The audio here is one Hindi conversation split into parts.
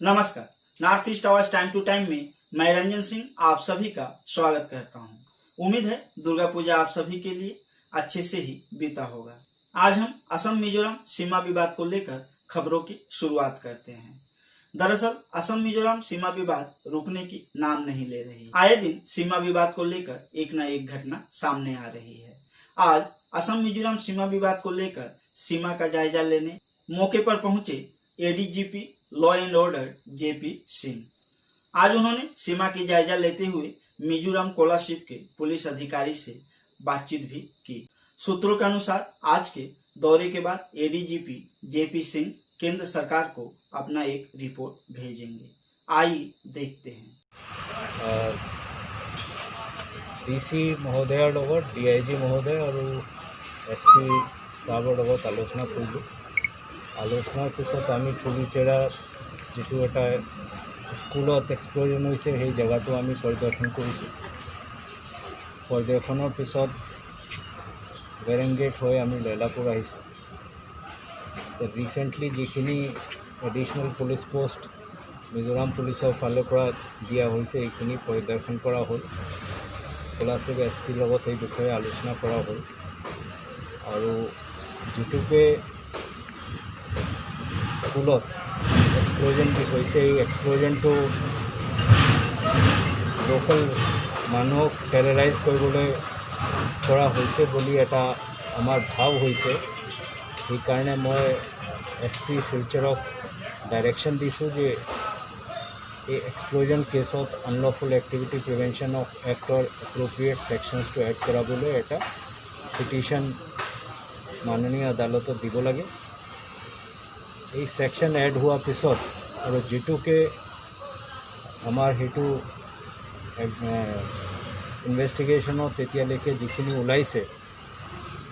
नमस्कार। नॉर्थ ईस्ट आवाज टाइम टू टाइम में मैं रंजन सिंह आप सभी का स्वागत करता हूं। उम्मीद है दुर्गा पूजा आप सभी के लिए अच्छे से ही बीता होगा। आज हम असम मिजोरम सीमा विवाद को लेकर खबरों की शुरुआत करते हैं। दरअसल असम मिजोरम सीमा विवाद रुकने की नाम नहीं ले रही। आए दिन सीमा विवाद को लेकर एक न एक घटना सामने आ रही है। आज असम मिजोरम सीमा विवाद को लेकर सीमा का जायजा लेने मौके पर पहुंचे ADGP law and order JP Singh. आज उन्होंने सीमा की जायजा लेते हुए मिजोरम कोलाशिप के पुलिस अधिकारी से बातचीत भी की। सूत्रों के अनुसार आज के दौरे के बाद एडीजीपी जेपी सिंह केंद्र सरकार को अपना एक रिपोर्ट भेजेंगे। आइए देखते हैं। डीसी महोदय लगत डीआईजी महोदय और एसपी साहबर लगत आलोचना करिलो। आलोचनार पिছত आमी पुलिचेरा जी एटा स्कूलत एक्सप्लोजन होइसे সেই জায়গাটো আমি পৰিদৰ্শন কৰিছোঁ। পৰিদৰ্শনৰ পিছত বেৰেংগেট হৈ আমি লেলাপুৰ আহিছোঁ। ৰিচেণ্টলি যিখিনি এডিশ্যনেল পুলিচ পোষ্ট মিজোৰাম পুলিচৰ ফালৰ পৰা দিয়া হৈছে এইখিনি পৰিদৰ্শন কৰা হ'ল। কোলাশিপ এছপিৰ লগত এই বিষয়ে আলোচনা কৰা হ'ল আৰু যিটোকে স্কুলত एक्सप्लोजन भी होइसे एक्सप्लोजन तो लोकल मानुक टेरराइज কৰিবলৈ কৰা হৈছে বুলি এটা আমাৰ ভাৱ হৈছে। সেইকাৰণে মই এছপি শিলচৰক ডাইৰেকশ্যন দিছোঁ যে এই explosion কেছত unlawful activity prevention of এক্টৰ এপ্ৰপ্ৰিয়েট ছেকশ্যনছটো এড কৰাবলৈ এটা পিটিশ্যন মাননীয় আদালতত দিব লাগে। এই সেকশন এড হোৱাৰ পিছত আৰু যেটোকে আমাৰ হেতু ইনভেষ্টিগেশ্যনত এতিয়ালৈকে যিখিনি ওলাইছে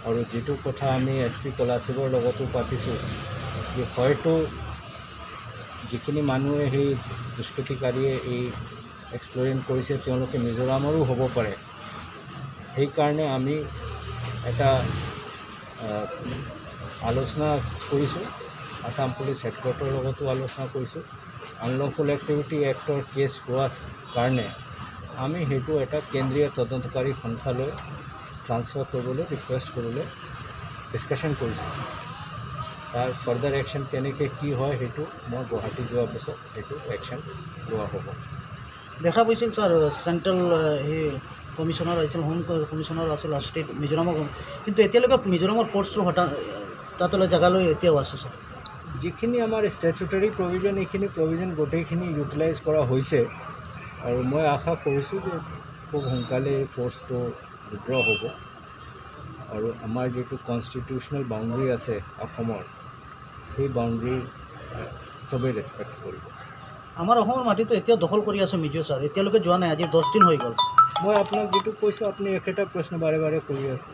আৰু যেটো কথা আমি এছপি কোলাশিবৰ লগতো পাতিছোঁ যে হয়তো যিখিনি মানুহে সেই দুষ্কৃতিকাৰীয়ে এই এক্সপ্লোজন কৰিছে তেওঁলোকে মিজোৰামৰো হ'ব পাৰে। সেইকাৰণে আমি এটা আলোচনা কৰিছোঁ। আসাম পুলিচ হেডকোৱাৰ্টাৰৰ লগতো আলোচনা কৰিছোঁ। আনলফুল এক্টিভিটি এক্টৰ কেছ হোৱাৰ কাৰণে আমি সেইটো এটা কেন্দ্ৰীয় তদন্তকাৰী সংস্থালৈ ট্ৰান্সফাৰ কৰিবলৈ ৰিকুৱেষ্ট কৰিবলৈ ডিছকাশ্যন কৰিছোঁ। তাৰ ফাৰ্ডাৰ একশ্যন কেনেকৈ কি হয় সেইটো মই গুৱাহাটী যোৱাৰ পিছত সেইটো একশ্যন লোৱা হ'ব। দেখা পাইছিল ছাৰ চেণ্ট্ৰেল সেই কমিশ্যনাৰ আহিছিল, হোম কমিশ্যনাৰ আছিল ষ্টেট মিজোৰামৰ, কিন্তু এতিয়ালৈকে মিজোৰামৰ ফ'ৰ্চটো তাতলৈ জেগালৈ এতিয়াও আছে ছাৰ। যিখিনি আমাৰ ষ্টেচুটৰী প্ৰভিজন এইখিনি প্ৰভিজন গোটেইখিনি ইউটিলাইজ কৰা হৈছে আৰু মই আশা কৰিছোঁ যে খুব সোনকালে এই ফ'ৰ্চটো উইড্ৰ হ'ব আৰু আমাৰ যিটো কনষ্টিটিউচনেল বাউণ্ডেৰী আছে অসমৰ সেই বাউণ্ডেৰী চবেই ৰেচপেক্ট কৰিব। আমাৰ অসমৰ মাটিটো এতিয়া দখল কৰি আছে মিজো ছাৰ, এতিয়ালৈকে যোৱা নাই, আজি 10 দিন হৈ গ'ল। মই আপোনাক যিটো কৈছোঁ আপুনি একেটা প্ৰশ্ন বাৰে বাৰে কৰি আছে।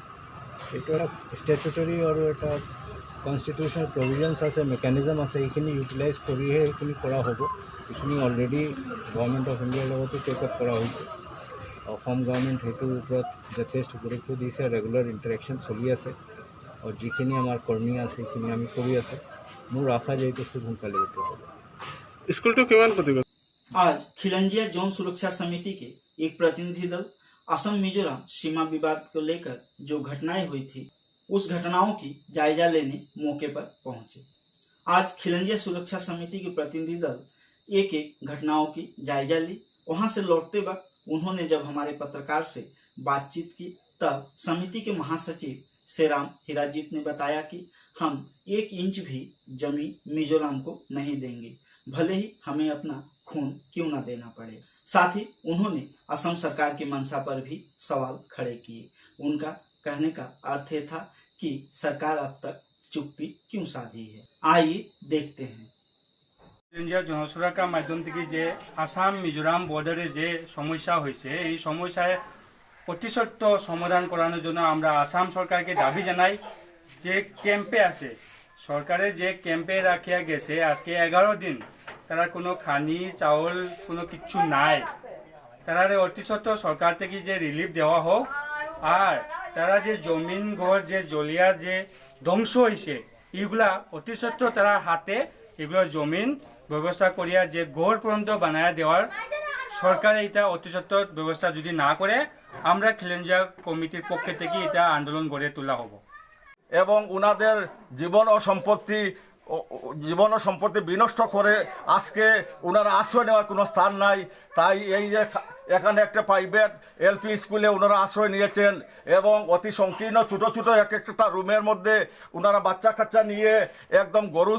এইটো এটা ষ্টেচুটৰী আৰু এটা কনষ্টিটিউচনেল প্ৰভিজনছ আছে, মেকানিজম আছে, এইখিনি ইউটিলাইজ কৰিহে এইখিনি কৰা হ'ব। এইখিনি অলৰেডি গভৰ্ণমেণ্ট অফ ইণ্ডিয়াৰ লগতো টেক আপ কৰা হৈছে। অসম গভৰ্ণমেণ্ট সেইটোৰ ওপৰত যথেষ্ট গুৰুত্ব দিছে, ৰেগুলাৰ ইণ্টাৰেকশ্যন চলি আছে আৰু যিখিনি আমাৰ কৰ্মী আছে সেইখিনি আমি কৰি আছোঁ। মোৰ আশা যে এইটো খুব সোনকালে এইটো হ'ব। स्कूल तो किमान प्रतिबद्ध। आज खिलंजिया जोन सुरक्षा समिति के एक प्रतिनिधि दल असम मिजोरम सीमा विवाद को लेकर जो घटनाएं हुई थी उस घटनाओं की जायजा लेने मौके पर पहुंचे। आज खिलंजिया सुरक्षा समिति के प्रतिनिधि दल एक एक घटनाओं की जायजा ली। वहां से लौटते वक्त उन्होंने जब हमारे पत्रकार से बातचीत की तब समिति के महासचिव सेराम हिराजीत ने बताया कि हम 1 इंच भी जमीन मिजोरम को नहीं देंगे, भले ही हमें अपना खून क्यों न देना पड़े। साथ ही उन्होंने असम सरकार की मंशा पर भी सवाल खड़े किए। उनका कहने का अर्थ ये था कि सरकार अब तक चुप्पी क्यों साधी है। आइए देखते हैं। জনসুরক্ষার মাধ্যম থেকে যে আসাম মিজোরাম বর্ডারে যে সমস্যা হয়েছে এই সমস্যায় অতি সত্ত্ব সমাধান করানোর জন্য আমরা আসাম সরকারকে দাবি জানাই যে ক্যাম্পে আছে সরকারের যে ক্যাম্পে রাখিয়া গেছে আজকে 11 দিন তারা কোনো খানি চাউল কোনো কিছু নাই। তারা অতি সত্ত্ব সরকার থেকে যে রিলিফ দেওয়া হোক আর তারা যে জমিন ঘর যে জলিয়ার যে ধ্বংস হয়েছে এইগুলা অতি সত্ত্ব তারা হাতে এগুলো জমিন ব্যবস্থা করিয়া যে গড় পর্যন্ত বানায় দেওয়ার সরকার এটা অতি সত্ত্বর ব্যবস্থা যদি না করে আমরা খিলেঞ্জিয়া কমিটির পক্ষ থেকে এটা আন্দোলন গড়ে তোলা হব এবং উনাদের জীবন ও সম্পত্তি বিনষ্ট করে আজকে ওনারা আশ্রয় নেওয়ার কোনো স্থান নাই। তাই এই যে এখানে একটা প্রাইভেট এলপি স্কুলে ওনারা আশ্রয় নিয়েছেন এবং অতি সংকীর্ণ ছোটো ছোটো এক একটা রুমের মধ্যে ওনারা বাচ্চা কাচ্চা নিয়ে একদম গরু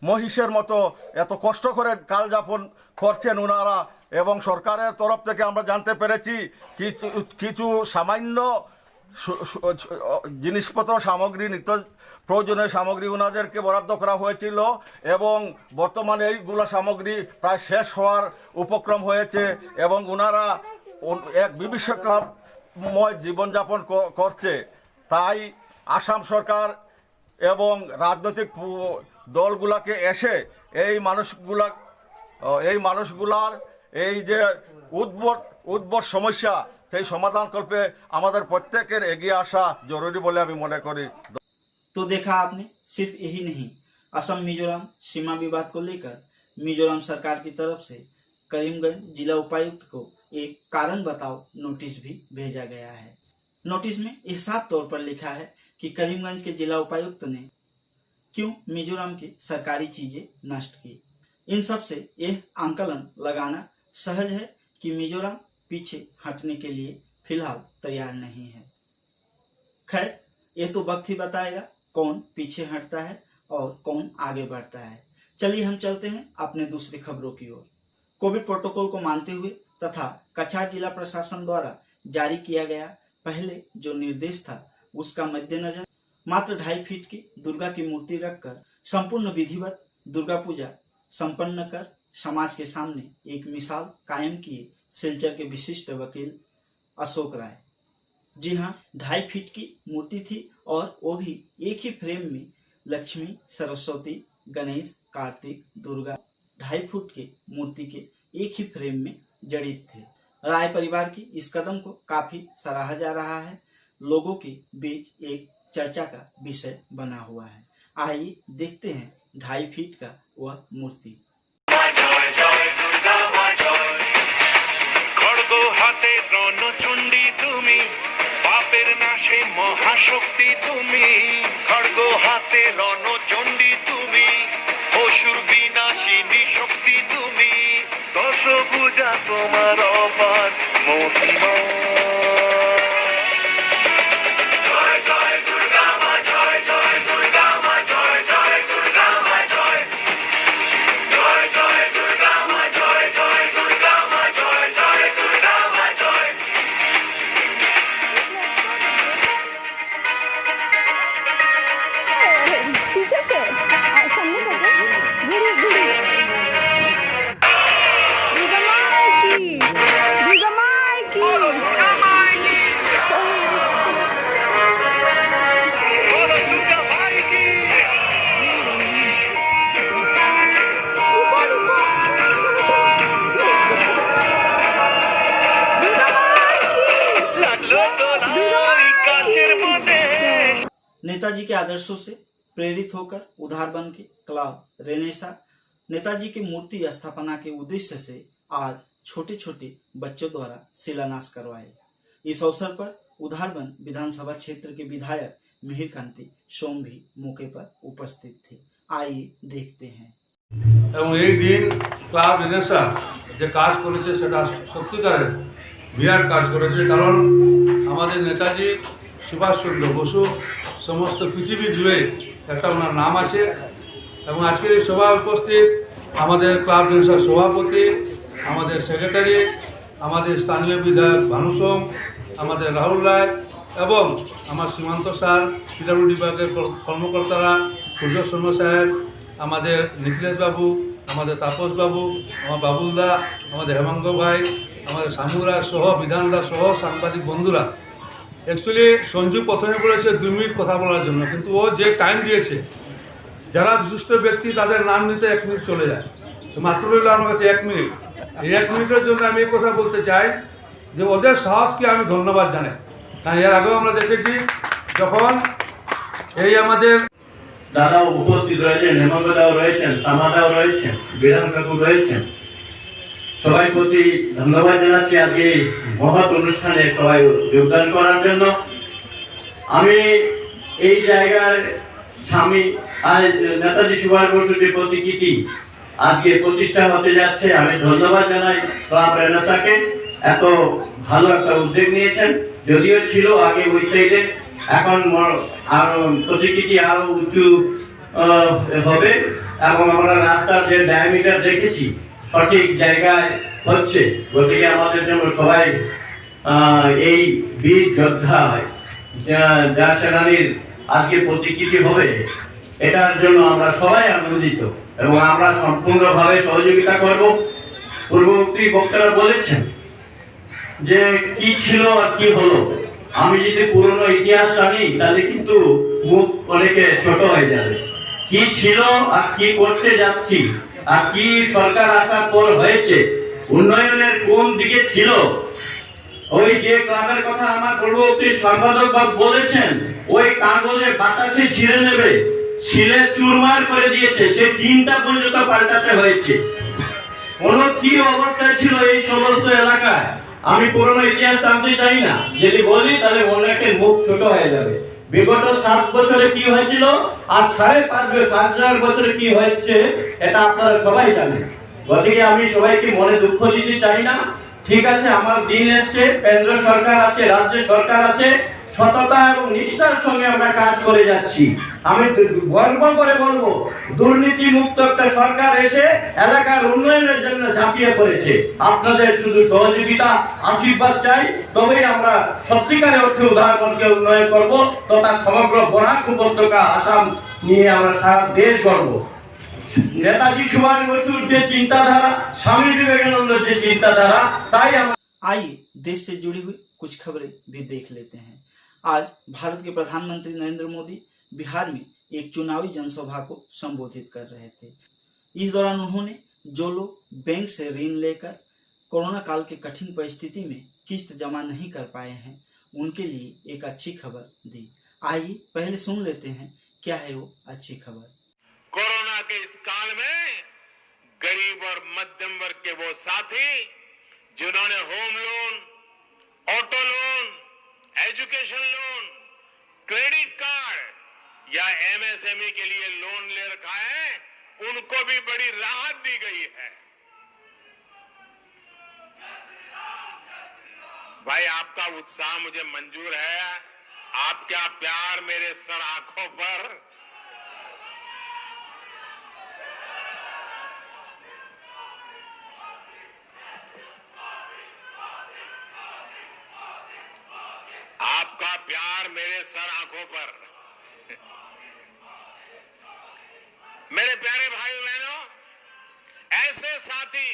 মহিষের মতো এত কষ্ট করে কালযাপন করছেন ওনারা। এবং সরকারের তরফ থেকে আমরা জানতে পেরেছি কিছু সামান্য জিনিসপত্র সামগ্রী নিত্য প্রয়োজনীয় সামগ্রী ওনাদেরকে বরাদ্দ করা হয়েছিল এবং বর্তমানে এইগুলো সামগ্রী প্রায় শেষ হওয়ার উপক্রম হয়েছে এবং ওনারা এক বিভীষিকাময় জীবনযাপন করছে। তাই আসাম সরকার এবং রাজনৈতিক দলগুলাকে এসে এই মানুষগুলার এই যে উদ্ভট সমস্যা সেই সমাধান করতে আমাদের প্রত্যেকের এগিয়ে আসা জরুরি বলে আমি মনে করি। तो देखा आपने, सिर्फ यही नहीं, असम मिजोरम सीमा विवाद को लेकर मिजोरम सरकार की तरफ से करीमगंज जिला उपायुक्त को एक कारण बताओ नोटिस भी भेजा गया है। नोटिस में यह साफ तौर पर लिखा है कि करीमगंज के जिला उपायुक्त ने क्यों मिजोरम की सरकारी चीजें नष्ट की। इन सब से यह आंकलन लगाना सहज है कि मिजोरम पीछे हटने के लिए फिलहाल तैयार नहीं है। खैर, ये तो वक्त ही बताएगा कौन पीछे हटता है और कौन आगे बढ़ता है। चलिए हम चलते हैं अपने दूसरी खबरों की ओर। कोविड प्रोटोकॉल को मानते हुए तथा कछार जिला प्रशासन द्वारा जारी किया गया पहले जो निर्देश था उसका मद्देनजर मात्र 2.5 फीट की दुर्गा की मूर्ति रखकर संपूर्ण विधिवत दुर्गा पूजा संपन्न कर समाज के सामने एक मिसाल कायम किए सिलचर के विशिष्ट वकील अशोक राय। जी हाँ, 2.5 फीट की मूर्ति थी और वो भी एक ही फ्रेम में लक्ष्मी, सरस्वती, गणेश, कार्तिक, दुर्गा 2.5 फुट के मूर्ति के एक ही फ्रेम में जड़ित थे। राय परिवार की इस कदम को काफी सराहा जा रहा है, लोगों के बीच एक चर्चा का विषय बना हुआ है। आइए देखते हैं 2.5 फीट का वह मूर्ति। खड़गो हाथे रणचंडी तुमी पापेर नाशे महाशक्ति तुमी खड़गो हाथे रणचंडी तुमी असुर विनाशिनी शक्ति तुमी दशभुजा तुम्हार अपार मोतिमा पीछे से सामने करके घुड़ी घुड़ी दुर्गा माई की रुको रुको चलो चलो दुर्गा माई की लागलो तो नाई काशेर मने नेताजी के आदर्शों से प्रेरित होकर उधार बन के क्लब रेनेसा नेताजी की मूर्ति स्थापना के उद्देश्य से आज छोटे छोटे बच्चों द्वारा शिलान्यास करवाए। इस अवसर पर उधारबन विधानसभा क्षेत्र के विधायक मिहिर कांति सोम भी मौके पर उपस्थित थे। आइए देखते हैं। এবং এই দিন ক্লাব রেনেসা যে কাজ করেছে সেটা সত্যিকারের বিরাট কাজ করেছে, কারণ আমাদের নেতাজি সুভাষচন্দ্র বসু সমস্ত পৃথিবী জুড়ে একটা ওনার নাম আছে। এবং আজকের এই সভায় উপস্থিত আমাদের ক্লাব রেনেসার সভাপতি, আমাদের সেক্রেটারি, আমাদের স্থানীয় বিধায়ক ভানু সোম, আমাদের রাহুল রায় এবং আমার সীমান্ত স্যার, পিডাব্লিউডি বিভাগের কর্মকর্তারা, সূর্য শর্মা সাহেব, আমাদের নিখিলেশ বাবু, আমাদের তাপস বাবু, আমার বাবুলদা, আমাদের হেমাঙ্গ ভাই, আমাদের শামুরা সহ বিধানদা সহ সাংবাদিক বন্ধুরা। অ্যাকচুয়ালি সঞ্জু প্রথমে বলেছে 2 মিনিট কথা বলার জন্য, কিন্তু ও যে টাইম দিয়েছে, যারা বিশিষ্ট ব্যক্তি তাদের নাম নিতে 1 মিনিট চলে যায়, তো মাত্র রইল আমার কাছে 1 মিনিট। এই 1 মিনিটের জন্য আমি এই কথা বলতে চাই যে ওদের সাহসকে আমি ধন্যবাদ জানাই। কারণ এর আগেও আমরা দেখেছি যখন এই আমাদের দাদাও উপস্থিত রয়েছেন, হেমন্তদাও রয়েছেন, সামাদাও রয়েছেন, বিধান ঠাকুর রয়েছেন, সবাই প্রতি ধন্যবাদ জানাচ্ছি আজকে এই মহৎ অনুষ্ঠানে সবাই যোগদান করার জন্য। আমি এই জায়গার স্বামী আজ নেতাজি সুভাষ বসুর যে প্রতিকৃতি আজকে প্রতিষ্ঠা হতে যাচ্ছে, আমি ধন্যবাদ জানাই ক্লাব রেনেসাঁকে। এত ভালো একটা উদ্যোগ নিয়েছেন, যদিও ছিল আগে ওই সাইডে, এখন আরো প্রতিকৃতি আরো উঁচু হবে এবং আমরা রাস্তার যে ডায়ামিটার দেখেছি সঠিক জায়গায় হচ্ছে। গতিকে আমাদের জন্য সবাই এই বীর যোদ্ধা যা সেনানীর আজকে প্রতিকৃতি হবে, এটার জন্য আমরা সবাই আনন্দিত এবং আমরা সম্পূর্ণভাবে সহযোগিতা করব। পূর্ববর্তী বক্তারা বলেছেন যে কি ছিল আর কি হলো। আমি যদি পুরনো ইতিহাস জানি তাহলে কিন্তু মুখ অনেকে ছোট হয়ে যাবে। কি ছিল আর কি করতে যাচ্ছি আর কি সরকার আসার পর হয়েছে, উন্নয়নের কোন দিকে ছিল, ওই যে ক্লাবের কথা আমার পূর্ববর্তী সম্পাদক বলেছেন, ওই কাগজে বাতাসে ছিঁড়ে নেবে, ছিলে চুরমার করে দিয়েছে, সেই টিনটা পর্যন্ত পাল্টাতে হয়েছে। কোন কি অবস্থা ছিল এই সমস্ত এলাকায় আমি পুরনো ইতিহাস জানতে চাই না, যদি বলি তাহলে অনেকের মুখ ছোট হয়ে যাবে। বিগত 7 বছরে কি হয়েছিল আর 5.5 বছরে কি হয়েছে এটা আপনারা সবাই জানেন। গতিকে আমি সবাইকে মনে দুঃখ দিতে চাই না। ঠিক আছে, আমার দিন এসছে, কেন্দ্র সরকার আছে, রাজ্য সরকার আছে, সততা এবং নিষ্ঠার সঙ্গে আমরা কাজ করে যাচ্ছি। আমি গর্ব করে বলবো, দুর্নীতি মুক্ত একটা সরকার এসে এলাকার উন্নয়নের জন্য ঝাঁপিয়ে পড়েছে। আপনাদের শুধু সহযোগিতা, আশীর্বাদ চাই, তবেই আমরা সত্যিকারের অর্থে উদাহরণকে উন্নয়ন করব, তথা সমগ্র বরাক উপত্যকা আসাম নিয়ে আমরা সারা দেশ গর্ব। নেতাজি সুভাষ বসুর যে চিন্তাধারা, স্বামী বিবেकानंद যে চিন্তাধারা, তাই আমরা। आइए देश से जुड़ी हुई कुछ खबरें भी देख लेते हैं। आज भारत के प्रधानमंत्री नरेंद्र मोदी बिहार में एक चुनावी जनसभा को संबोधित कर रहे थे। इस दौरान उन्होंने जो लोग बैंक से ऋण लेकर कोरोना काल के कठिन परिस्थिति में किस्त जमा नहीं कर पाए हैं, उनके लिए एक अच्छी खबर दी। आइए पहले सुन लेते हैं क्या है वो अच्छी खबर। कोरोना के इस काल में गरीब और मध्यम वर्ग के वो साथी जिन्होंने home loan, auto loan, education loan, credit card या एमएसएमई के लिए लोन ले रखा है, उनको भी बड़ी राहत दी गई है। भाई, आपका उत्साह मुझे मंजूर है, आपका प्यार मेरे सर आंखों पर। आपका प्यार मेरे सर आंखों पर। मेरे प्यारे भाई बहनों, ऐसे साथी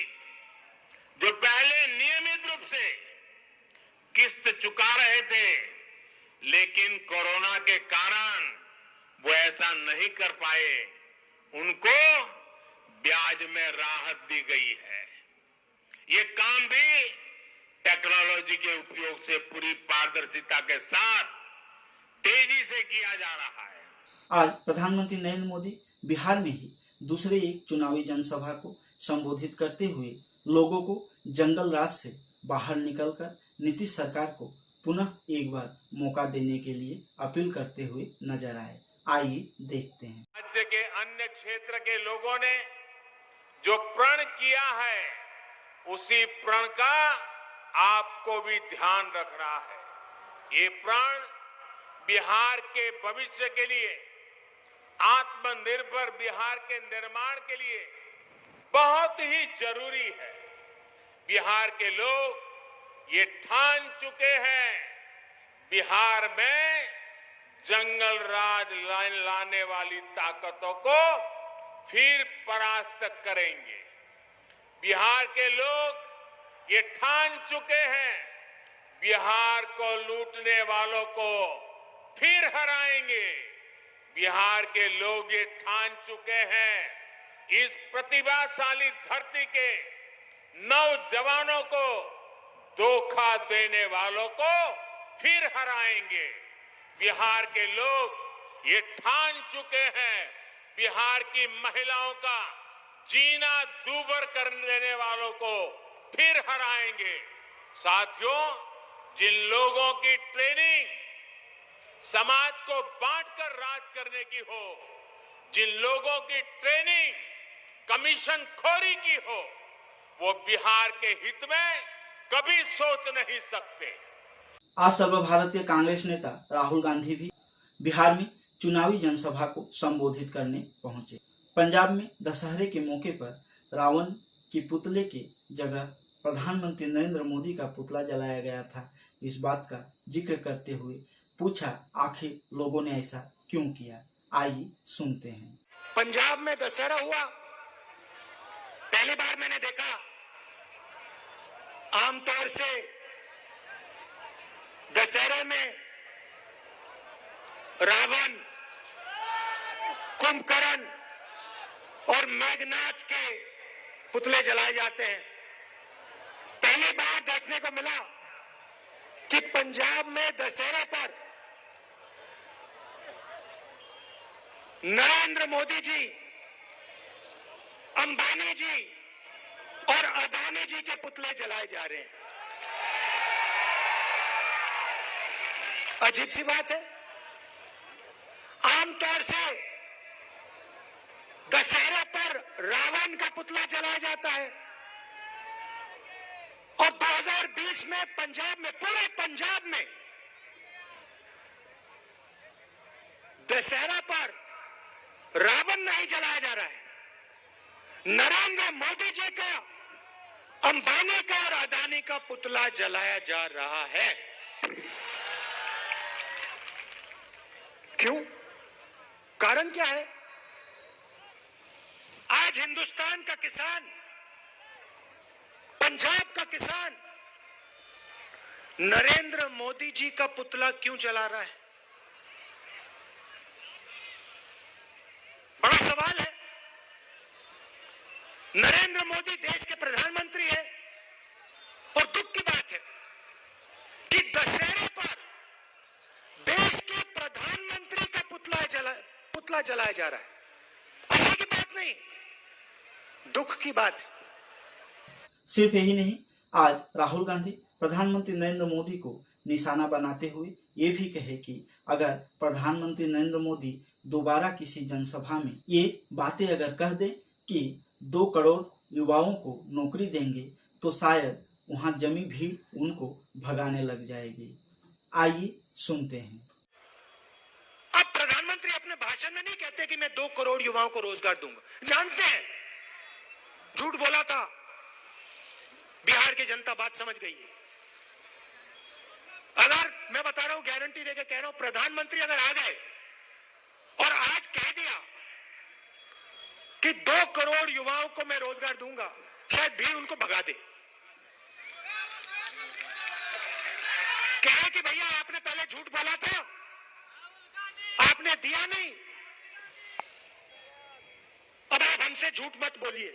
जो पहले नियमित रूप से किस्त चुका रहे थे, लेकिन कोरोना के कारण वो ऐसा नहीं कर पाए, उनको ब्याज में राहत दी गई है। ये काम भी टेक्नोलॉजी के उपयोग से पूरी पारदर्शिता के साथ तेजी से किया जा रहा है। आज प्रधानमंत्री नरेंद्र मोदी बिहार में ही दूसरे एक चुनावी जनसभा को संबोधित करते हुए लोगों को जंगल राज से बाहर निकलकर नीतीश सरकार को पुनः एक बार मौका देने के लिए अपील करते हुए नजर आए। आइए देखते हैं। राज्य के अन्य क्षेत्र के लोगों ने जो प्रण किया है, उसी प्रण का आपको भी ध्यान रखना है। ये प्रण बिहार के भविष्य के लिए, आत्मनिर्भर बिहार के निर्माण के लिए बहुत ही जरूरी है। बिहार के लोग ये ठान चुके हैं, बिहार में जंगल राज लाने वाली ताकतों को फिर परास्त करेंगे। बिहार के लोग ये ठान चुके हैं, बिहार को लूटने वालों को फिर हराएंगे। बिहार के लोग ये ठान चुके हैं, इस प्रतिभाशाली धरती के नौजवानों को धोखा देने वालों को फिर हराएंगे। बिहार के लोग ये ठान चुके हैं बिहार की महिलाओं का जीना दूभर कर देने वालों को फिर हराएंगे। साथियों, जिन लोगों की ट्रेनिंग समाज को बांटकर राज करने की हो, जिन लोगों की ट्रेनिंग कमीशन खोरी की हो, वो बिहार के हित में कभी सोच नहीं सकते। आज सर्वभारतीय कांग्रेस नेता राहुल गांधी भी बिहार में चुनावी जनसभा को संबोधित करने पहुंचे। पंजाब में दशहरे के मौके पर रावण की पुतले की जगह प्रधानमंत्री नरेंद्र मोदी का पुतला जलाया गया था। इस बात का जिक्र करते हुए पूछा, आखिर लोगों ने ऐसा क्यों किया? आइए सुनते हैं। पंजाब में दशहरा हुआ, पहली बार मैंने देखा आमतौर से दशहरे में रावण, कुंभकर्ण और मेघनाथ के पुतले जलाए जाते हैं। पहली बार देखने को मिला कि पंजाब में दशहरे पर नरेंद्र मोदी जी, अंबानी जी और अदानी जी के पुतले जलाए जा रहे हैं। अजीब सी बात है। आमतौर से दशहरे पर रावण का पुतला जलाया जाता है और 2020 में पंजाब में, पूरे पंजाब में दशहरा पर रावण नहीं जलाया जा रहा है, नरेंद्र मोदी जी का, अंबानी का और अदानी का पुतला जलाया जा रहा है। क्यों? कारण क्या है? आज हिंदुस्तान का किसान, पंजाब का किसान नरेंद्र मोदी जी का पुतला क्यों जला रहा है? बड़ा सवाल है। नरेंद्र मोदी देश के प्रधानमंत्री है और दुख की बात है कि दशहरे पर देश के प्रधानमंत्री का पुतला जलाया जा रहा है। खुशी की बात नहीं, दुख की बात है। सिर्फ यही नहीं, आज राहुल गांधी प्रधानमंत्री नरेंद्र मोदी को निशाना बनाते हुए ये भी कहे कि अगर प्रधानमंत्री नरेंद्र मोदी दोबारा किसी जनसभा में ये बातें अगर कह दे कि 2 करोड़ युवाओं को नौकरी देंगे तो शायद वहां जमी भीड़ उनको भगाने लग जाएगी। आइए सुनते हैं। अब प्रधानमंत्री अपने भाषण में नहीं कहते कि मैं 2 करोड़ युवाओं को रोजगार दूंगा। जानते हैं झूठ बोला था, बिहार की जनता बात समझ गई है। अगर मैं बता रहा हूं, गारंटी देके कह रहा हूं, प्रधानमंत्री अगर आ गए और आज कह दिया कि 2 करोड़ युवाओं को मैं रोजगार दूंगा, शायद भीड़ उनको भगा दे। कहे कि भैया आपने पहले झूठ बोला था, आपने दिया नहीं, अब आप हमसे झूठ मत बोलिए।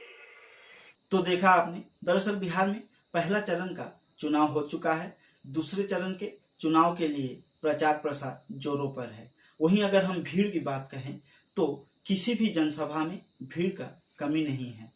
तो देखा आपने, दरअसल बिहार में पहला चरण का चुनाव हो चुका है। दूसरे चरण के चुनाव के लिए प्रचार प्रसार जोरों पर है। वहीं अगर हम भीड़ की बात कहें तो किसी भी जनसभा में भीड़ का कमी नहीं है।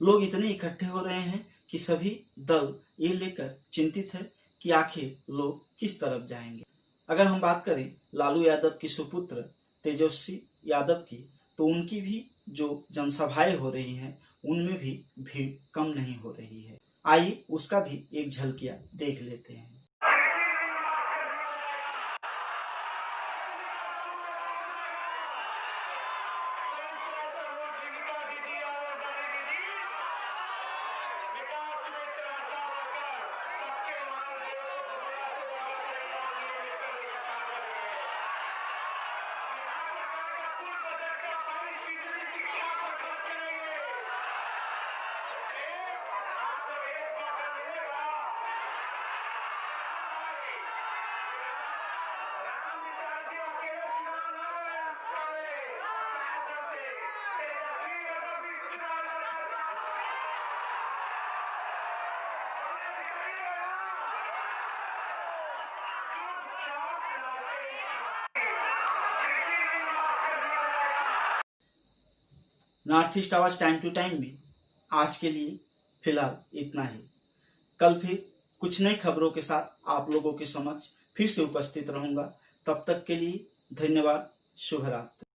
लोग इतने इकट्ठे हो रहे हैं कि सभी दल ये लेकर चिंतित है कि आखिर लोग किस तरफ जाएंगे। अगर हम बात करें लालू यादव की सुपुत्र तेजस्वी यादव की, तो उनकी भी जो जनसभाएं हो रही हैं उनमें भी भीड़ कम नहीं हो रही है। आइए उसका भी एक झलकियां देख लेते हैं। नॉर्थ ईस्ट आवाज टाइम टू टाइम में आज के लिए फिलहाल इतना ही। कल फिर कुछ नई खबरों के साथ आप लोगों के समक्ष फिर से उपस्थित रहूंगा। तब तक के लिए धन्यवाद। शुभ रात्रि।